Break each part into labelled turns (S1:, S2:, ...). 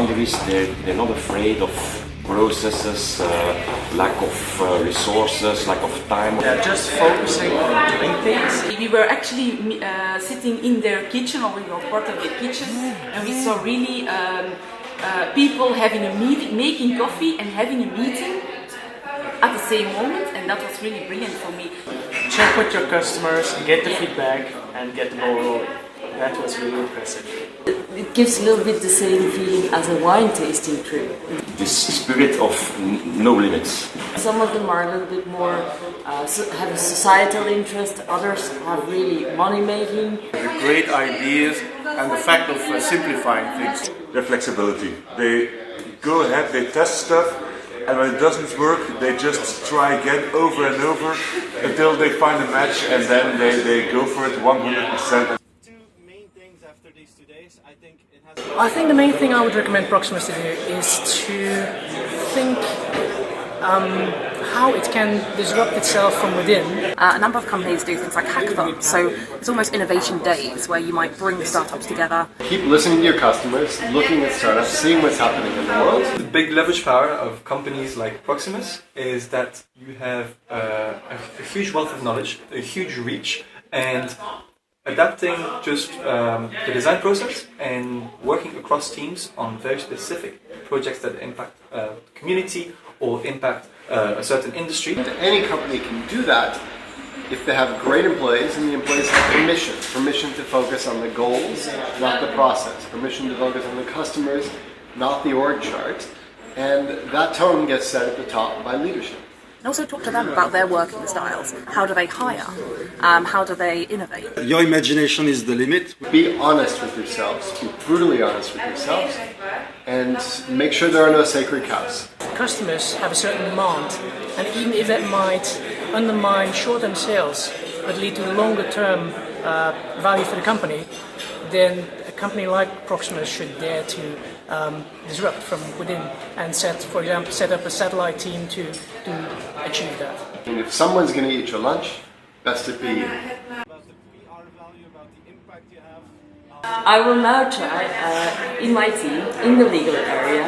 S1: boundaries. They're not afraid of processes, lack of resources, lack of time.
S2: They're just focusing on doing things.
S3: We were actually sitting in their kitchen, or we were part of their kitchen, and we saw really people having a meeting, making coffee and having a meeting at the same moment, and that was really brilliant for me.
S2: Check with your customers, get the feedback, and get the ball rolling. That was really impressive.
S3: It gives a little bit the same feeling as a wine tasting trip.
S1: This spirit of no limits.
S3: Some of them are a little bit more, have a societal interest, others have really money making.
S4: Great ideas and the fact of simplifying things.
S5: Their flexibility. They go ahead, they test stuff, and when it doesn't work, they just try again over and over until they find a match, and then they go for it 100%.
S6: I think the main thing I would recommend Proximus to do is to think how it can disrupt itself from within.
S7: A number of companies do things like hackathons, so it's almost innovation days where you might bring startups together.
S8: Keep listening to your customers, looking at startups, seeing what's happening in the world.
S9: The big leverage power of companies like Proximus is that you have a huge wealth of knowledge, a huge reach, and adapting just the design process and working across teams on very specific projects that impact the community or impact a certain industry.
S8: Any company can do that if they have great employees and the employees have permission to focus on the goals, not the process, permission to focus on the customers, not the org chart, and that tone gets set at the top by leadership.
S7: And also talk to them about their working styles. How do they hire? How do they innovate?
S10: Your imagination is the limit.
S8: Be honest with yourselves, be brutally honest with yourselves, and make sure there are no sacred cows.
S6: Customers have a certain demand, and even if that might undermine short-term sales but lead to longer-term value for the company, then a company like Proximus should dare to disrupt from within and for example, set up a satellite team to achieve that.
S8: And if someone's going to eat your lunch, best it be you.
S3: I will now try in my team, in the legal area,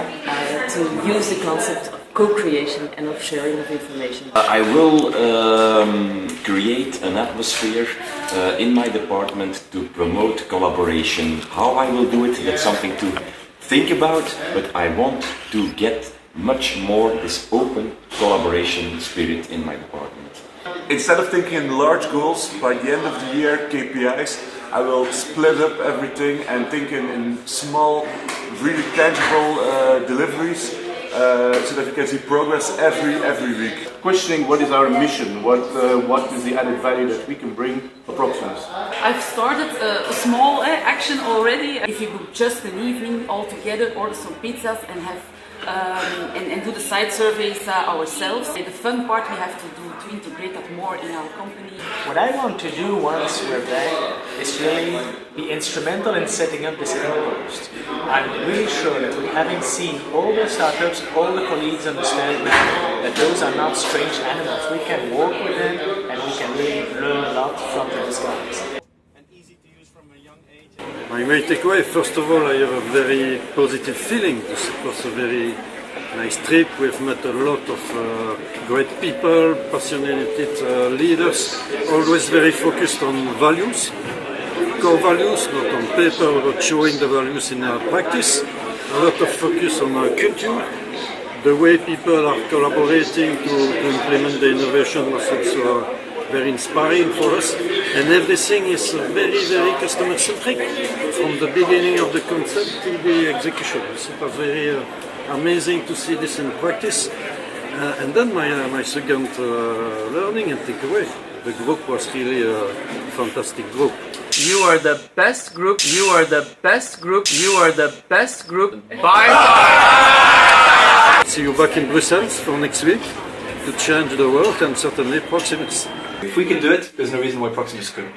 S3: to use the concept of co-creation and of sharing of information.
S1: I will create an atmosphere in my department to promote collaboration. How I will do it, that's something to think about, but I want to get much more this open collaboration spirit in my department.
S5: Instead of thinking in large goals, by the end of the year, KPIs, I will split up everything and think in small, really tangible deliveries, so that we can see progress every week.
S4: Questioning what is our mission, what is the added value that we can bring for Proximus.
S3: I've started a small action already. If you book just an evening all together, order some pizzas and have and do the site surveys ourselves. The fun part we have to do to integrate that more in our company.
S2: What I want to do once we're back is really be instrumental in setting up this outpost. I'm really sure that with having seen all the startups, all the colleagues understand now that those are not strange animals. We can work with them and we can really learn a lot from those guys.
S10: My main takeaway, first of all, I have a very positive feeling. This was a very nice trip. We've met a lot of great people, passionate leaders, always very focused on values, core values, not on paper, but showing the values in our practice. A lot of focus on our culture. The way people are collaborating to implement the innovation was also very inspiring for us, and everything is very, very customer-centric from the beginning of the concept to the execution. It was very amazing to see this in practice. And then my second learning and takeaway, the group was really a fantastic group.
S2: You are the best group, you are the best group, you are the best group by far!
S10: See you back in Brussels for next week to change the world, and certainly Proximus.
S9: If we can do it, there's no reason why Proximus couldn't.